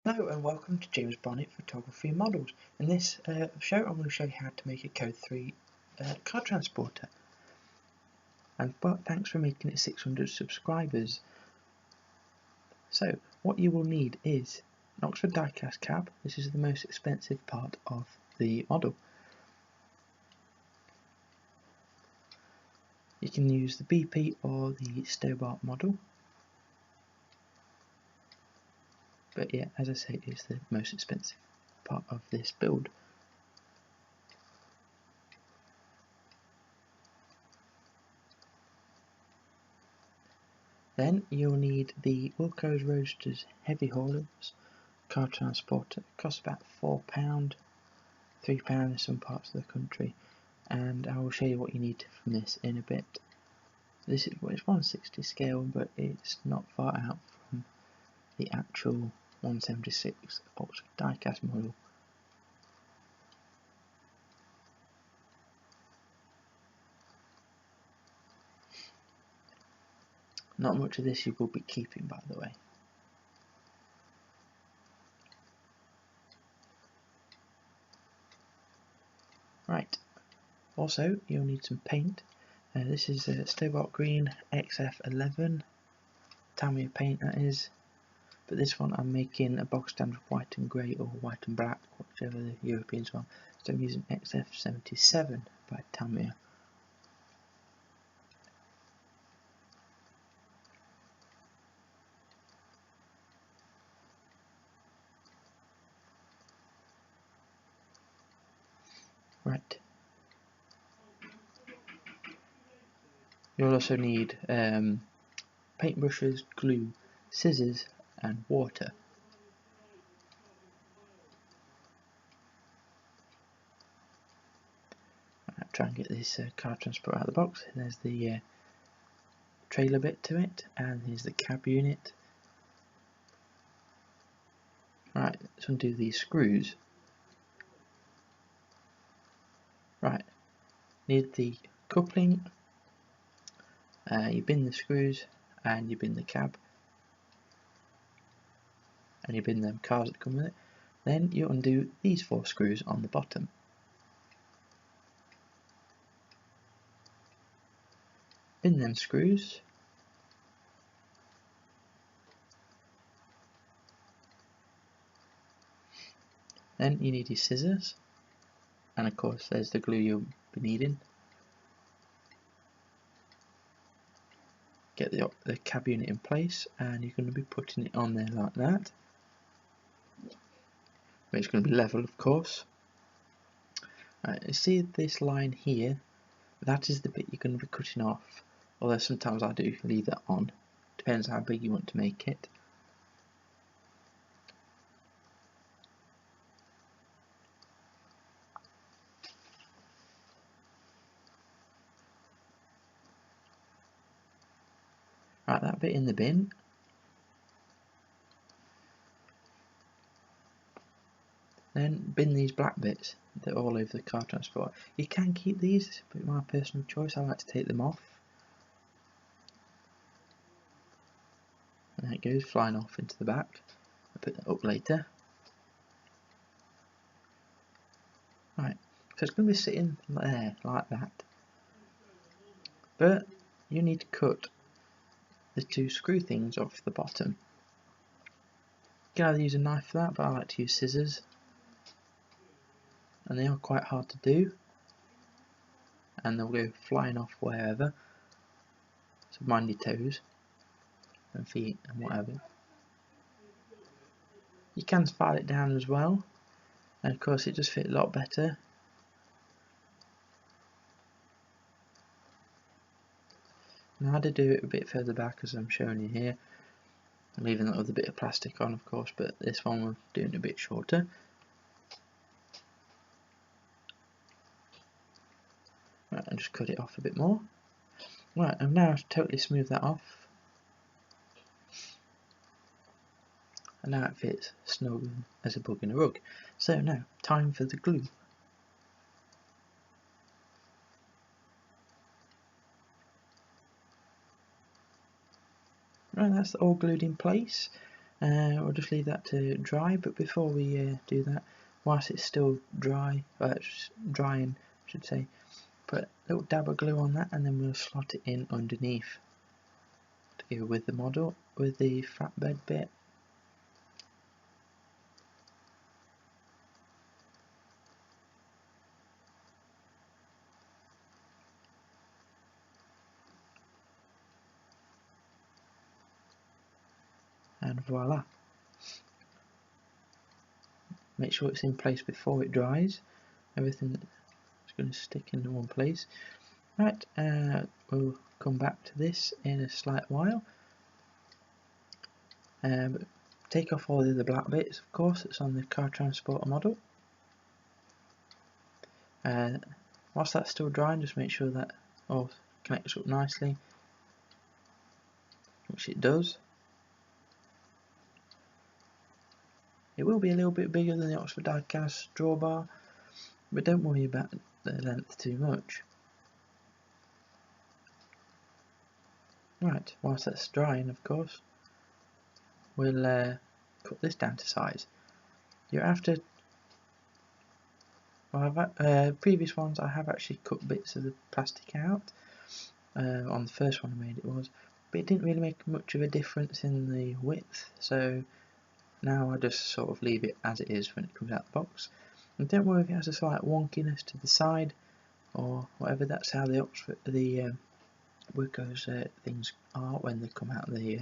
Hello and welcome to James Bonnet Photography and Models. In this show I'm going to show you how to make a code 3 car transporter. And thanks for making it 600 subscribers. So what you will need is an Oxford diecast cab. This is the most expensive part of the model. You can use the BP or the Stobart model. But yeah, as I say, it's the most expensive part of this build. Then you'll need the Wilco's Roadsters Heavy Haulers car transporter. It costs about £4, £3 in some parts of the country, and I will show you what you need from this in a bit. This is it's 160 scale, but it's not far out from the actual 176 Oxford diecast model. Not much of this you will be keeping, by the way. Right, also you'll need some paint. This is Stobart Green XF11 Tamiya paint, that is, but this one I'm making a box standard white and grey or white and black, whichever the Europeans want. So I'm using XF77 by Tamiya. Right. You'll also need paintbrushes, glue, scissors and water. I'll try and get this car transport out of the box. There's the trailer bit to it, and here's the cab unit. Right, let's undo these screws. Right, need the coupling, you bin the screws, and you bin the cab, and you bin the cars that come with it. Then you undo these 4 screws on the bottom. Bin them screws. Then you need your scissors, and of course there's the glue you'll be needing. Get the cab unit in place, and you're going to be putting it on there like that. It's going to be level, of course. You see this line here? That is the bit you're going to be cutting off, although sometimes I do leave that on. Depends how big you want to make it. Right, that bit in the bin. Then bin these black bits. They're all over the car transport. You can keep these, but my personal choice, I like to take them off. And there it goes, flying off into the back. I'll put that up later. Right, so it's going to be sitting there like that. But you need to cut the 2 screw things off the bottom. You can either use a knife for that, but I like to use scissors. And they are quite hard to do, and they'll go flying off wherever, so mind your toes and feet and whatever. You can file it down as well, and of course it just fit a lot better. Now I had to do it a bit further back as I'm showing you here. I'm leaving that other bit of plastic on, of course, but this one we're doing a bit shorter. Right, and just cut it off a bit more. Right, I've now totally smoothed that off, and now it fits snug as a bug in a rug. So now, time for the glue. Right, that's all glued in place. We'll just leave that to dry, but before we do that, whilst it's still dry, drying I should say, put a little dab of glue on that and then we'll slot it in underneath to go with the model, with the flatbed bit. And voila. Make sure it's in place before it dries. Everything is going to stick in one place. Right, we'll come back to this in a slight while. Take off all the other black bits, of course, that's on the car transporter model. Whilst that's still drying, just make sure that all connects up nicely, which it does. It will be a little bit bigger than the Oxford diecast drawbar, but don't worry about the length too much. Right, whilst that's drying, of course, we'll cut this down to size. You're after, well, previous ones I have actually cut bits of the plastic out. On the first one I made it was, but it didn't really make much of a difference in the width, so now I just sort of leave it as it is when it comes out the box. And don't worry if it has a slight wonkiness to the side or whatever, that's how the Wilko's things are when they come out the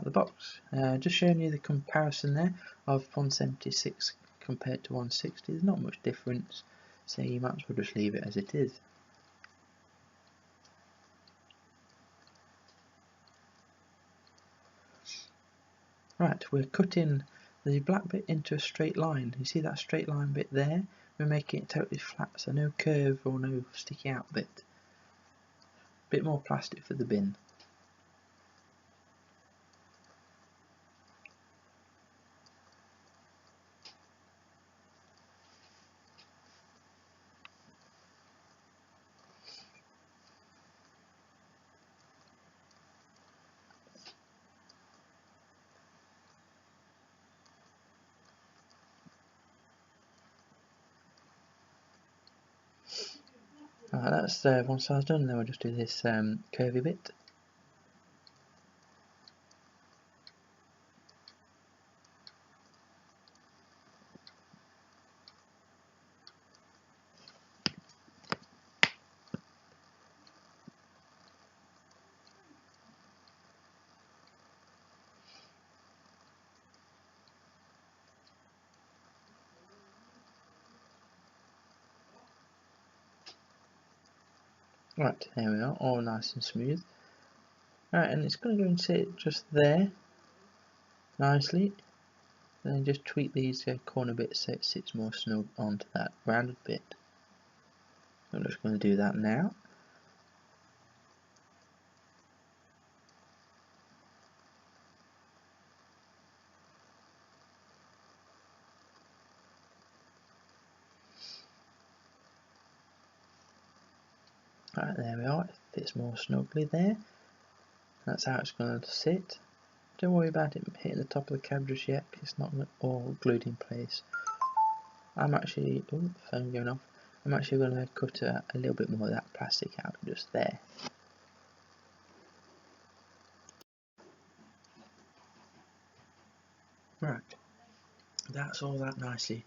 box. Just showing you the comparison there of 176 compared to 160. There's not much difference, so you might as well just leave it as it is. Right, we're cutting the black bit into a straight line. You see that straight line bit there? We're making it totally flat, so no curve or no sticky out bit. Bit more plastic for the bin. That's one side done, then we'll just do this curvy bit. Right, there we are, all nice and smooth. Right, and it's going to go and sit just there, nicely. And then just tweak these corner bits so it sits more snug onto that rounded bit. I'm just going to do that now. Right, there we are, it fits more snugly there. That's how it's going to sit. Don't worry about it hitting the top of the cab just yet, it's not all glued in place. I'm actually, oh, phone going off. I'm actually going to cut a little bit more of that plastic out just there. Right, that's all that nicely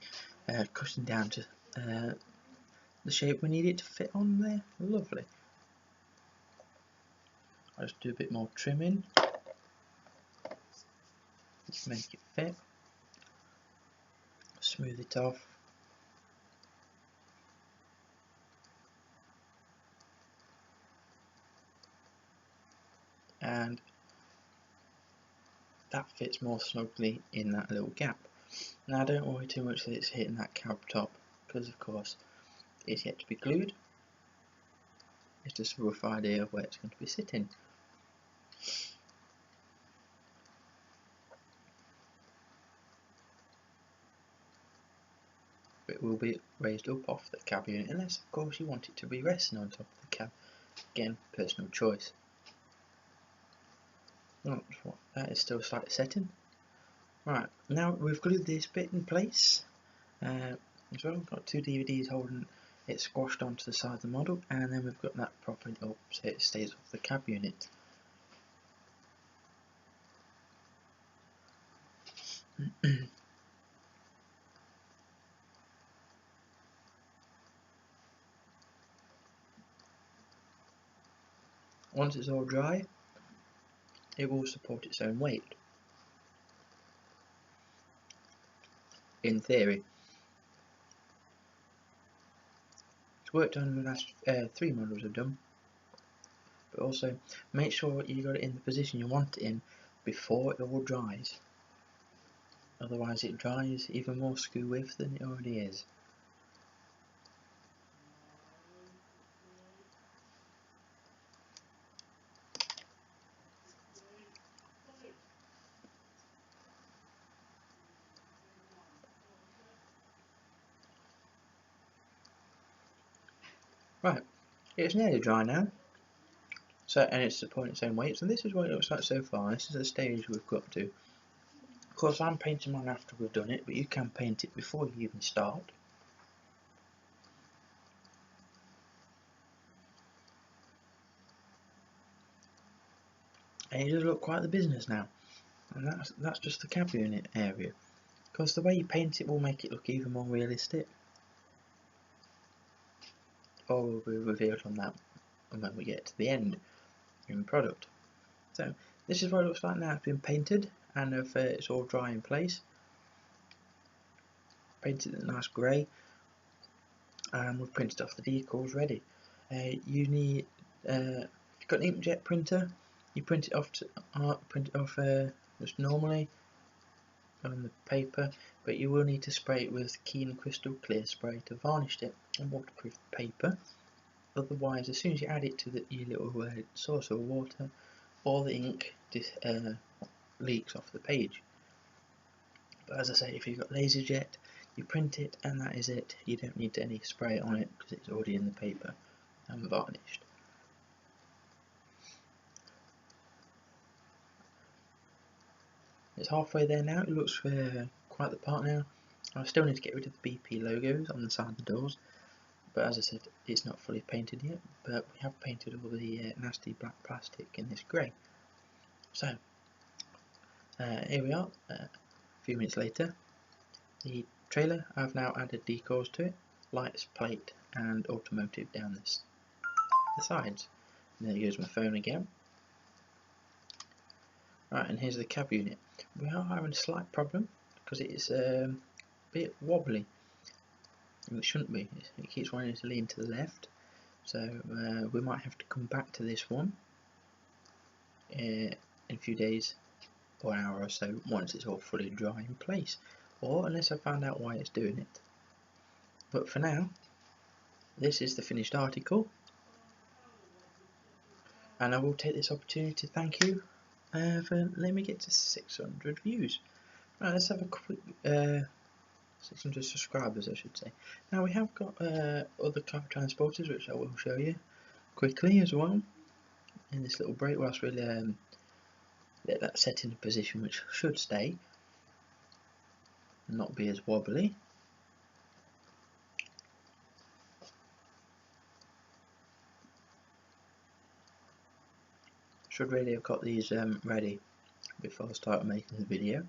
cutting down to the shape we need it to fit on there. Lovely. I'll just do a bit more trimming, just make it fit, smooth it off. And that fits more snugly in that little gap. Now don't worry too much that it's hitting that cab top, because of course it's yet to be glued. It's just a rough idea of where it's going to be sitting. It will be raised up off the cab unit, unless of course you want it to be resting on top of the cab. Again, personal choice. Oh, that is still slightly setting. Right, now we've glued this bit in place. As well, we've got two DVDs holding it squashed onto the side of the model, and then we've got that propping up so it stays off the cab unit. Once it's all dry, it will support its own weight. In theory. It's worked on the last 3 models I've done. But also, make sure you got it in the position you want it in before it all dries. Otherwise it dries even more screw with than it already is. Right, it's nearly dry now. So, and it's supporting its own weight. So this is what it looks like so far. This is the stage we've got to. Of course, I'm painting mine after we've done it, but you can paint it before you even start. And it does look quite the business now. And that's just the cab unit area. Because the way you paint it will make it look even more realistic. Or will be revealed on that when we get to the end in the product. So this is what it looks like now. It's been painted and it's all dry in place. Painted a nice grey, and we've printed off the decals ready. You need, if you've got an inkjet printer, you print it off just normally on the paper, but you will need to spray it with Keen Crystal Clear spray to varnish it on waterproof paper. Otherwise, as soon as you add it to your little source of water, all the ink leaks off the page. But as I say, if you've got LaserJet, you print it and that is it. You don't need any spray on it because it's already in the paper and varnished. It's halfway there now. It looks quite the part now. I still need to get rid of the BP logos on the side of the doors, but as I said, it's not fully painted yet. But we have painted all the nasty black plastic in this grey. So here we are. A few minutes later, the trailer, I've now added decals to it, lights, plate and automotive down the sides. And there goes my phone again. Right, and here's the cab unit. We are having a slight problem because it is a bit wobbly. It shouldn't be. It keeps wanting to lean to the left, so we might have to come back to this one in a few days or an hour or so once it's all fully dry in place, or unless I find out why it's doing it. But for now, this is the finished article, and I will take this opportunity to thank you for letting me get to 600 views. Right, let's have a quick 600 subscribers, I should say. Now we have got other car transporters, which I will show you quickly as well in this little break whilst we let that set in a position which should stay and not be as wobbly. Should really have got these ready before I start making the video.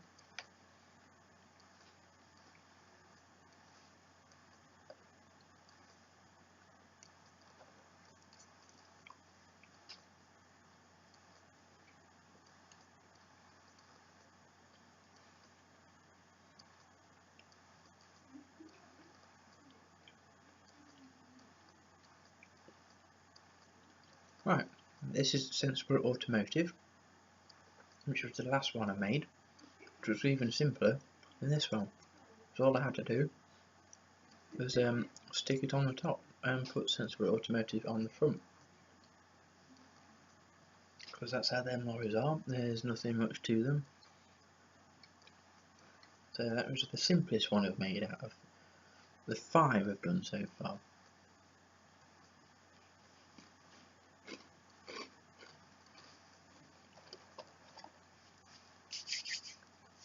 Right, this is Sensible Automotive, which was the last one I made, which was even simpler than this one. So all I had to do was stick it on the top and put Sensible Automotive on the front, because that's how them lorries are. There's nothing much to them. So that was the simplest one I've made out of the 5 I've done so far.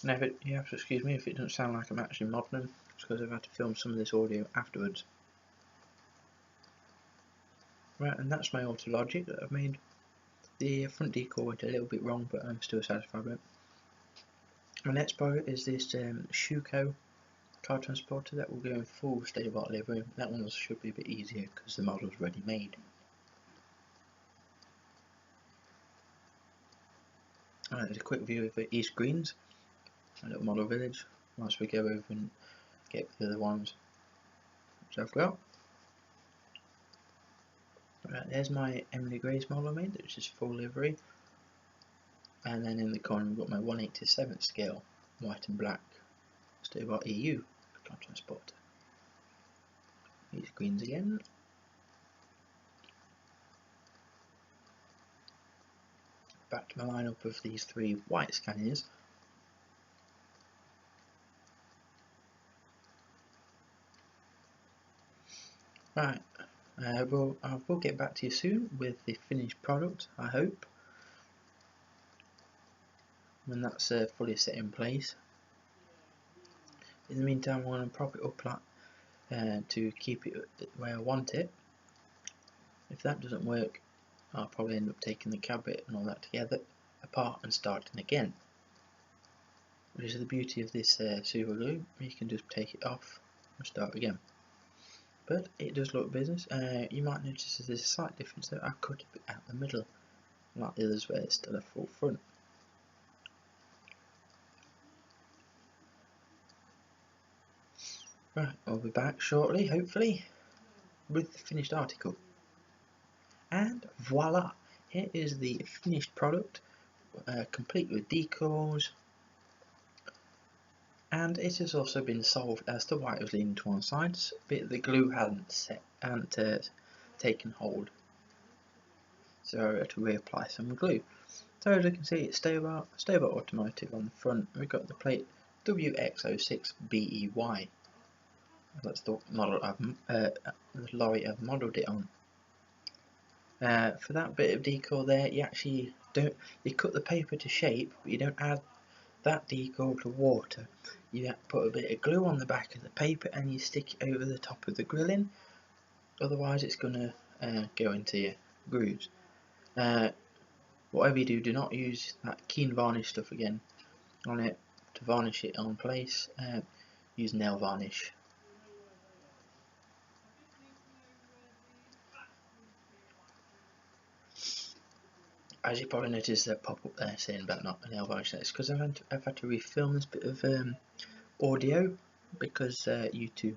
Now, you have to excuse me if it doesn't sound like I'm actually modelling them, it's because I've had to film some of this audio afterwards. Right, and that's my auto logic that I've made. The front decal went a little bit wrong, but I'm still satisfied with it. My next product is this Shuko car transporter that will go in full state-of-the-art livery. That one should be a bit easier because the model's ready made. There's a quick view of East Greens, a little model village, whilst we go over and get the other ones which I've got. Right, there's my Emily Grace model I made, which is full livery. And then in the corner we've got my 1/87 scale, white and black, state-of-the-art EU car transporter. East Greens again. Back to my lineup of these 3 white Scanias. Right, I will get back to you soon with the finished product, I hope, when that's fully set in place. In the meantime, I'm going to prop it up to keep it the way I want it. If that doesn't work, I'll probably end up taking the cab bit and all that together apart and starting again. Which is the beauty of this super glue, you can just take it off and start again. But it does look business. You might notice there's a slight difference there. I cut a bit out the middle, like the others where it's still a full front. Right, I'll be back shortly, hopefully, with the finished article. And voila! Here is the finished product, complete with decals. And it has also been solved as to why it was leaning to one side, but the glue hadn't taken hold. So I had to reapply some glue. So as you can see, it's stable automotive on the front. We've got the plate WX06BEY. That's the model the lorry I've modelled it on. For that bit of decal there, you cut the paper to shape, but you don't add that decal to water. You put a bit of glue on the back of the paper and you stick it over the top of the grilling, otherwise it's going to go into your grooves. Whatever you do, do not use that keen varnish stuff again on it to varnish it on place. Use nail varnish. As you probably noticed, a pop up there saying about not nail varnish. It's because I've had to refilm this bit of audio because YouTube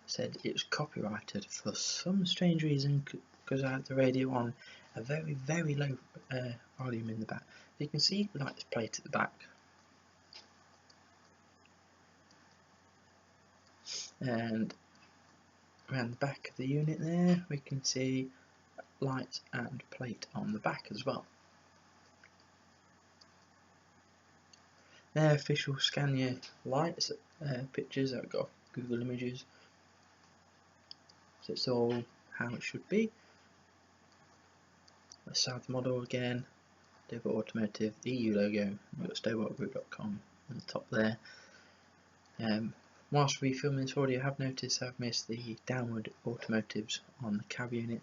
said it was copyrighted for some strange reason, because I had the radio on a very, very low volume in the back. You can see like this plate at the back, and around the back of the unit there we can see light and plate on the back as well. They're official Scania lights pictures that I've got Google Images, so it's all how it should be. The South model again, Stable Automotive, the EU logo, we've got stableautogroup.com on the top there. Whilst refilming this audio, I have noticed I've missed the downward automotives on the cab unit,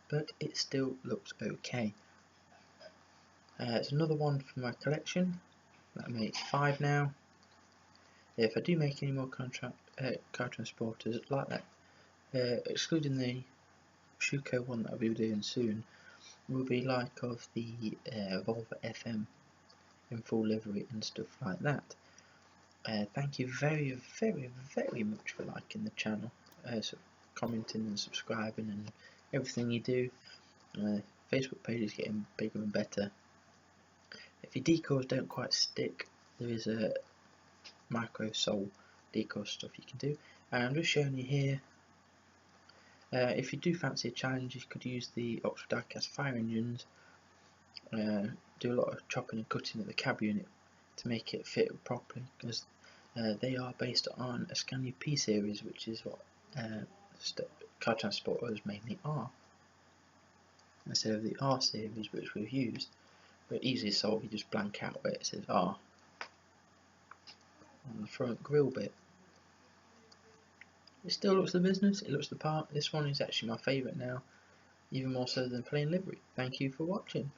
but it still looks okay. It's another one from my collection. That makes 5 now. If I do make any more car transporters like that, excluding the Shuko one that I'll be doing soon, will be like of the Volvo FM in full livery and stuff like that. Thank you very, very, very much for liking the channel, commenting and subscribing and everything you do. Facebook page is getting bigger and better. If your decals don't quite stick, there is a micro sole decal stuff you can do, and I'm just showing you here. If you do fancy a challenge, you could use the Oxford diecast fire engines, do a lot of chopping and cutting at the cab unit to make it fit properly, because they are based on a Scania P series, which is what car transporters mainly are, instead of the R series which we've used. But easily solved, you just blank out where it says R. on the front grille bit. It still looks the business, it looks the part. This one is actually my favourite now, even more so than plain livery. Thank you for watching.